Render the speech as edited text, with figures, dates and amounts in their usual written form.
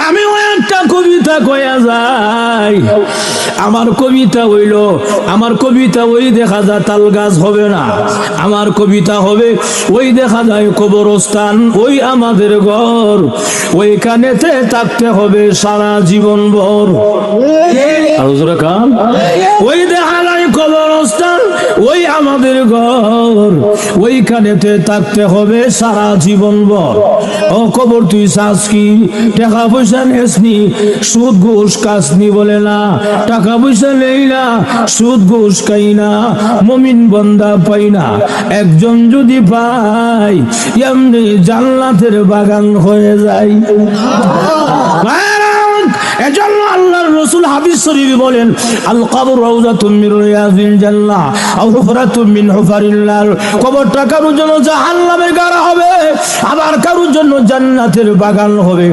আমি একটা কবিতা কয়া যাই, আমার কবিতা হইল, আমার কবিতা ওই দেখা যায় তাল গাছ হবে না, আমার কবিতা হবে ওই দেখা যায় কবরস্থান, ওই আমাদের ঘর, ওইখানেতে থাকতে হবে সারা জীবন ভর। ওই দেখা যায় কবরস্থান, ওই আমাদের ঘর, ওইখানেতে থাকতে হবে সারা জীবন ভর। ও কবর তুই চাস কি? টাকা পয়সা নেসনি, সুদ ঘুষ কাসনি বলে না, টাকা পয়সা নেই না, সুদ ঘুষ খাই না, মুমিন বান্দা পাই না, একজন যদি পাই এমনি জান্নাতের বাগান হয়ে যায়। এজন্য আল্লাহর রাসূল হাদিস শরীফে বলেন, আল কবর রাউযাতুম মিন রিয়াযিল জান্নাহ আও হুফরাতুম মিন হুফারিন নার। কবরটা কারোর জন্য জাহান্নামের গাড়া হবে, আবার কারোর জন্য জান্নাতের বাগান হবে।